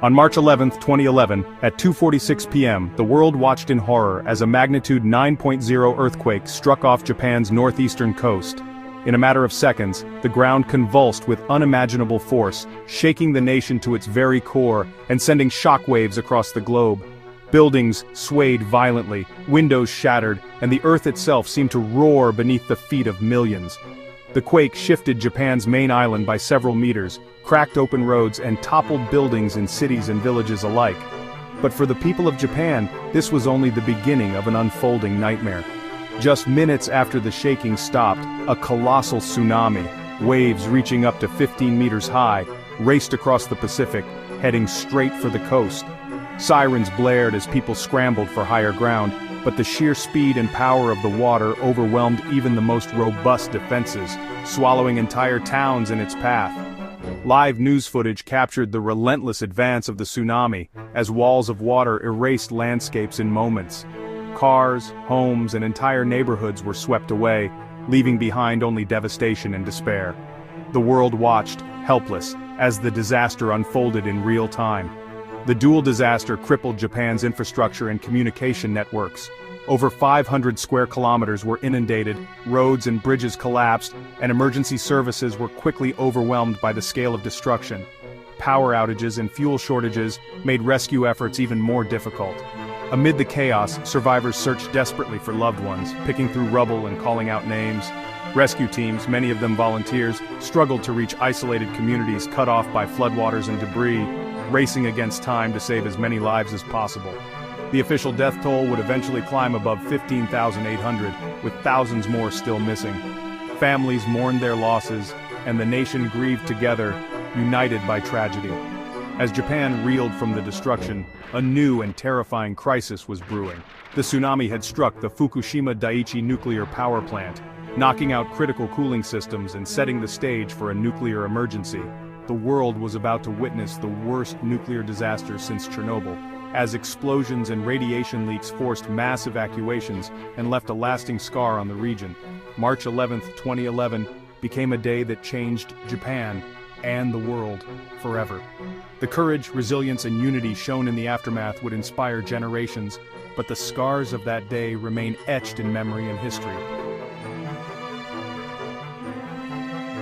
On March 11, 2011, at 2:46 p.m., the world watched in horror as a magnitude 9.0 earthquake struck off Japan's northeastern coast. In a matter of seconds, the ground convulsed with unimaginable force, shaking the nation to its very core and sending shockwaves across the globe. Buildings swayed violently, windows shattered, and the earth itself seemed to roar beneath the feet of millions. The quake shifted Japan's main island by several meters, cracked open roads and toppled buildings in cities and villages alike. But for the people of Japan, this was only the beginning of an unfolding nightmare. Just minutes after the shaking stopped, a colossal tsunami, waves reaching up to 15 meters high, raced across the Pacific, heading straight for the coast. Sirens blared as people scrambled for higher ground, but the sheer speed and power of the water overwhelmed even the most robust defenses, swallowing entire towns in its path. Live news footage captured the relentless advance of the tsunami, as walls of water erased landscapes in moments. Cars, homes, and entire neighborhoods were swept away, leaving behind only devastation and despair. The world watched, helpless, as the disaster unfolded in real time. The dual disaster crippled Japan's infrastructure and communication networks. Over 500 square kilometers were inundated, roads and bridges collapsed, and emergency services were quickly overwhelmed by the scale of destruction. Power outages and fuel shortages made rescue efforts even more difficult. Amid the chaos, survivors searched desperately for loved ones, picking through rubble and calling out names. Rescue teams, many of them volunteers, struggled to reach isolated communities cut off by floodwaters and debris, racing against time to save as many lives as possible. The official death toll would eventually climb above 15,800, with thousands more still missing. Families mourned their losses, and the nation grieved together, united by tragedy. As Japan reeled from the destruction, a new and terrifying crisis was brewing. The tsunami had struck the Fukushima Daiichi nuclear power plant, knocking out critical cooling systems and setting the stage for a nuclear emergency. The world was about to witness the worst nuclear disaster since Chernobyl, as explosions and radiation leaks forced mass evacuations and left a lasting scar on the region. March 11, 2011, became a day that changed Japan and the world forever. The courage, resilience, and unity shown in the aftermath would inspire generations, but the scars of that day remain etched in memory and history.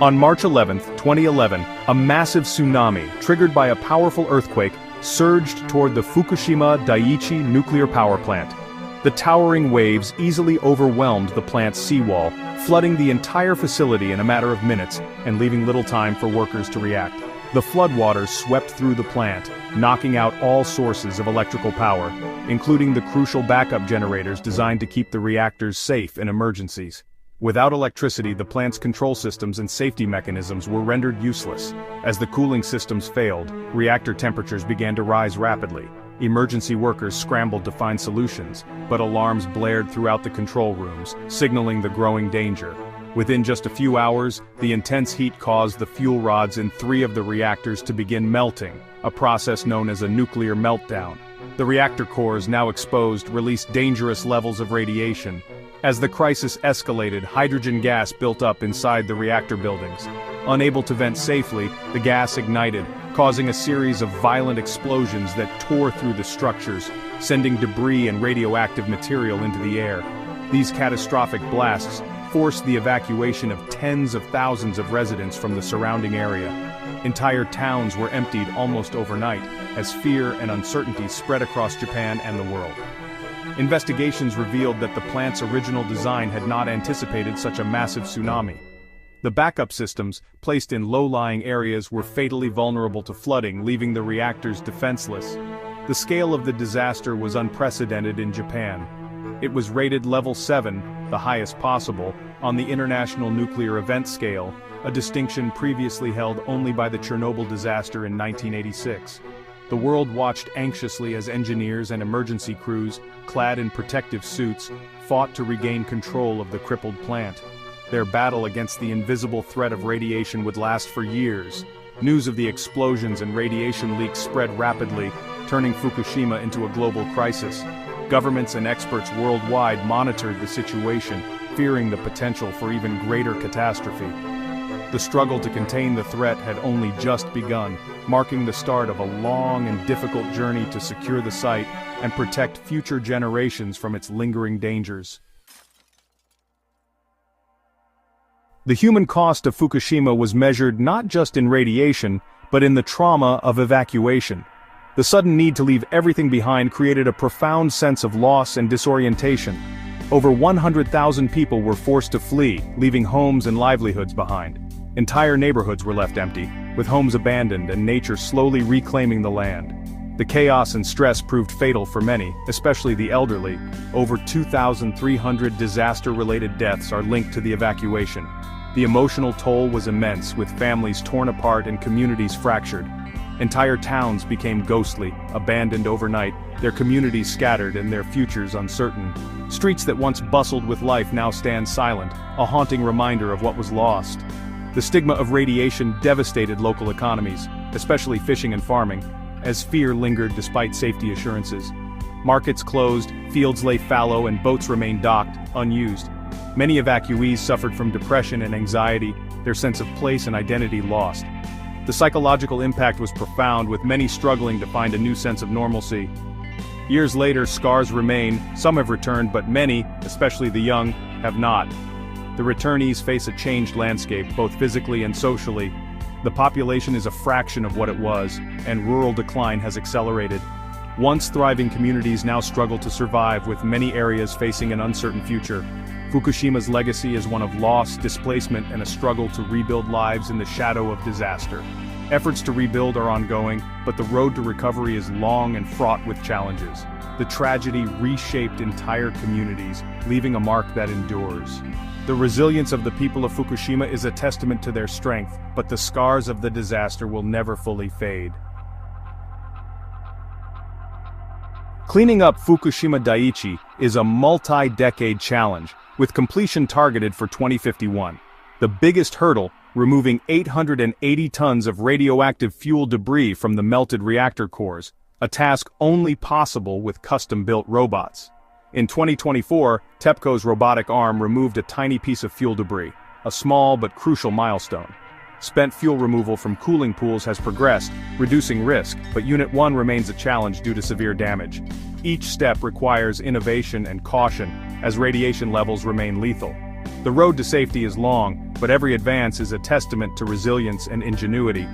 On March 11, 2011, a massive tsunami, triggered by a powerful earthquake, surged toward the Fukushima Daiichi nuclear power plant. The towering waves easily overwhelmed the plant's seawall, flooding the entire facility in a matter of minutes and leaving little time for workers to react. The floodwaters swept through the plant, knocking out all sources of electrical power, including the crucial backup generators designed to keep the reactors safe in emergencies. Without electricity, the plant's control systems and safety mechanisms were rendered useless. As the cooling systems failed, reactor temperatures began to rise rapidly. Emergency workers scrambled to find solutions, but alarms blared throughout the control rooms, signaling the growing danger. Within just a few hours, the intense heat caused the fuel rods in 3 of the reactors to begin melting, a process known as a nuclear meltdown. The reactor cores, now exposed, released dangerous levels of radiation. As the crisis escalated, hydrogen gas built up inside the reactor buildings. Unable to vent safely, the gas ignited, causing a series of violent explosions that tore through the structures, sending debris and radioactive material into the air. These catastrophic blasts forced the evacuation of tens of thousands of residents from the surrounding area. Entire towns were emptied almost overnight, as fear and uncertainty spread across Japan and the world. Investigations revealed that the plant's original design had not anticipated such a massive tsunami. The backup systems, placed in low-lying areas, were fatally vulnerable to flooding, leaving the reactors defenseless. The scale of the disaster was unprecedented in Japan. It was rated level 7, the highest possible, on the International Nuclear Event Scale, a distinction previously held only by the Chernobyl disaster in 1986. The world watched anxiously as engineers and emergency crews, clad in protective suits, fought to regain control of the crippled plant. Their battle against the invisible threat of radiation would last for years. News of the explosions and radiation leaks spread rapidly, turning Fukushima into a global crisis. Governments and experts worldwide monitored the situation, fearing the potential for even greater catastrophe. The struggle to contain the threat had only just begun. marking the start of a long and difficult journey to secure the site and protect future generations from its lingering dangers. The human cost of Fukushima was measured not just in radiation, but in the trauma of evacuation. The sudden need to leave everything behind created a profound sense of loss and disorientation. Over 100,000 people were forced to flee, leaving homes and livelihoods behind. Entire neighborhoods were left empty, with homes abandoned and nature slowly reclaiming the land. The chaos and stress proved fatal for many, especially the elderly. Over 2,300 disaster-related deaths are linked to the evacuation. The emotional toll was immense, with families torn apart and communities fractured. Entire towns became ghostly, abandoned overnight, their communities scattered and their futures uncertain. Streets that once bustled with life now stand silent, a haunting reminder of what was lost. The stigma of radiation devastated local economies, especially fishing and farming, as fear lingered despite safety assurances. Markets closed, fields lay fallow and boats remained docked, unused. Many evacuees suffered from depression and anxiety, their sense of place and identity lost. The psychological impact was profound, with many struggling to find a new sense of normalcy. Years later, scars remain, some have returned, but many, especially the young, have not. The returnees face a changed landscape, both physically and socially. The population is a fraction of what it was, and rural decline has accelerated. Once thriving communities now struggle to survive, with many areas facing an uncertain future. Fukushima's legacy is one of loss, displacement, and a struggle to rebuild lives in the shadow of disaster. Efforts to rebuild are ongoing, but the road to recovery is long and fraught with challenges. The tragedy reshaped entire communities, leaving a mark that endures. The resilience of the people of Fukushima is a testament to their strength, but the scars of the disaster will never fully fade. Cleaning up Fukushima Daiichi is a multi-decade challenge, with completion targeted for 2051. The biggest hurdle, removing 880 tons of radioactive fuel debris from the melted reactor cores, a task only possible with custom-built robots. In 2024, TEPCO's robotic arm removed a tiny piece of fuel debris, a small but crucial milestone. Spent fuel removal from cooling pools has progressed, reducing risk, but Unit 1 remains a challenge due to severe damage. Each step requires innovation and caution, as radiation levels remain lethal. The road to safety is long, but every advance is a testament to resilience and ingenuity.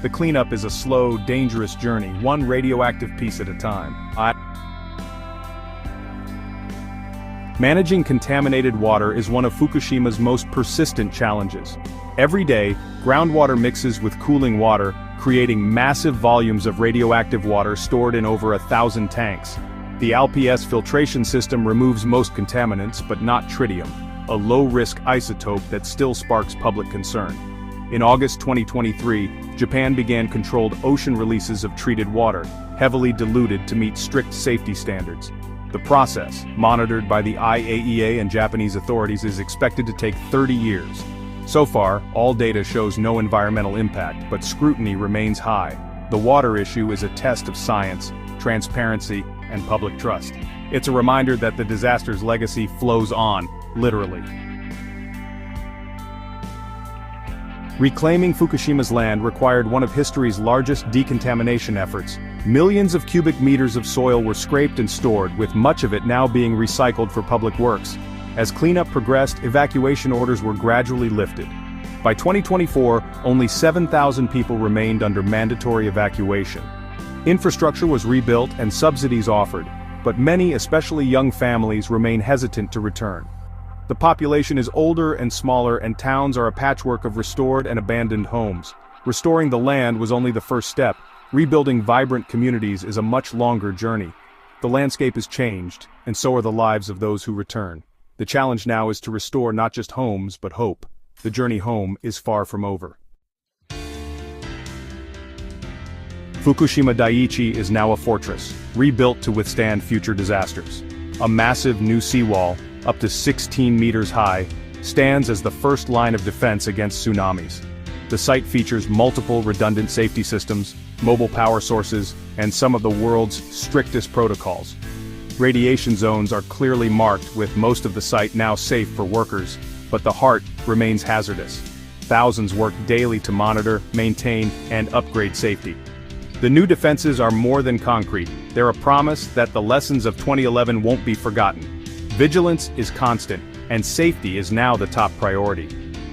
The cleanup is a slow, dangerous journey, one radioactive piece at a time. Managing contaminated water is one of Fukushima's most persistent challenges. Every day, groundwater mixes with cooling water, creating massive volumes of radioactive water stored in over 1,000 tanks. The LPS filtration system removes most contaminants, but not tritium, a low-risk isotope that still sparks public concern. In August 2023, Japan began controlled ocean releases of treated water, heavily diluted to meet strict safety standards. The process, monitored by the IAEA and Japanese authorities, is expected to take 30 years. So far, all data shows no environmental impact, but scrutiny remains high. The water issue is a test of science, transparency, and public trust. It's a reminder that the disaster's legacy flows on, literally. Reclaiming Fukushima's land required one of history's largest decontamination efforts. Millions of cubic meters of soil were scraped and stored, with much of it now being recycled for public works. As cleanup progressed, evacuation orders were gradually lifted. By 2024, only 7,000 people remained under mandatory evacuation. Infrastructure was rebuilt and subsidies offered, but many, especially young families, remain hesitant to return. The population is older and smaller, and towns are a patchwork of restored and abandoned homes. Restoring the land was only the first step. Rebuilding vibrant communities is a much longer journey. The landscape has changed, and so are the lives of those who return. The challenge now is to restore not just homes, but hope. The journey home is far from over. Fukushima Daiichi is now a fortress, rebuilt to withstand future disasters. A massive new seawall, up to 16 meters high, stands as the first line of defense against tsunamis. The site features multiple redundant safety systems, mobile power sources, and some of the world's strictest protocols. Radiation zones are clearly marked, with most of the site now safe for workers, but the heart remains hazardous. thousands work daily to monitor, maintain, and upgrade safety. The new defenses are more than concrete. They're a promise that the lessons of 2011 won't be forgotten. Vigilance is constant, and safety is now the top priority.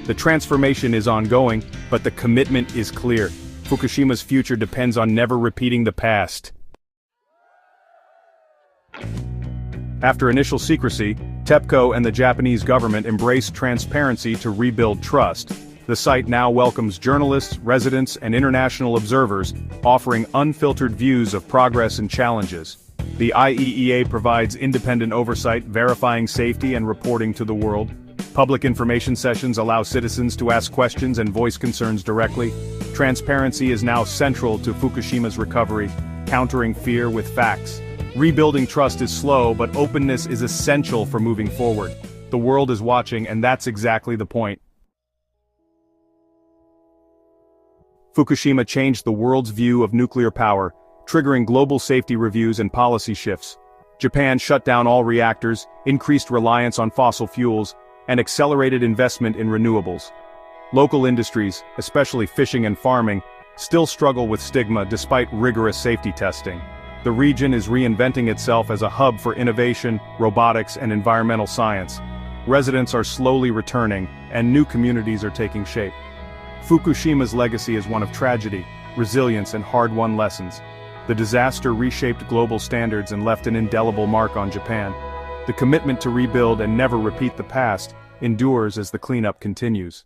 The transformation is ongoing, but the commitment is clear. Fukushima's future depends on never repeating the past. After initial secrecy, TEPCO and the Japanese government embraced transparency to rebuild trust. The site now welcomes journalists, residents, and international observers, offering unfiltered views of progress and challenges. The IEEA provides independent oversight, verifying safety and reporting to the world. Public information sessions allow citizens to ask questions and voice concerns directly. Transparency is now central to Fukushima's recovery, countering fear with facts. Rebuilding trust is slow, but openness is essential for moving forward. The world is watching, and that's exactly the point. Fukushima changed the world's view of nuclear power, triggering global safety reviews and policy shifts. Japan shut down all reactors, increased reliance on fossil fuels, and accelerated investment in renewables. Local industries, especially fishing and farming, still struggle with stigma despite rigorous safety testing. The region is reinventing itself as a hub for innovation, robotics, and environmental science. Residents are slowly returning, and new communities are taking shape. Fukushima's legacy is one of tragedy, resilience, and hard-won lessons. The disaster reshaped global standards and left an indelible mark on Japan. The commitment to rebuild and never repeat the past endures as the cleanup continues.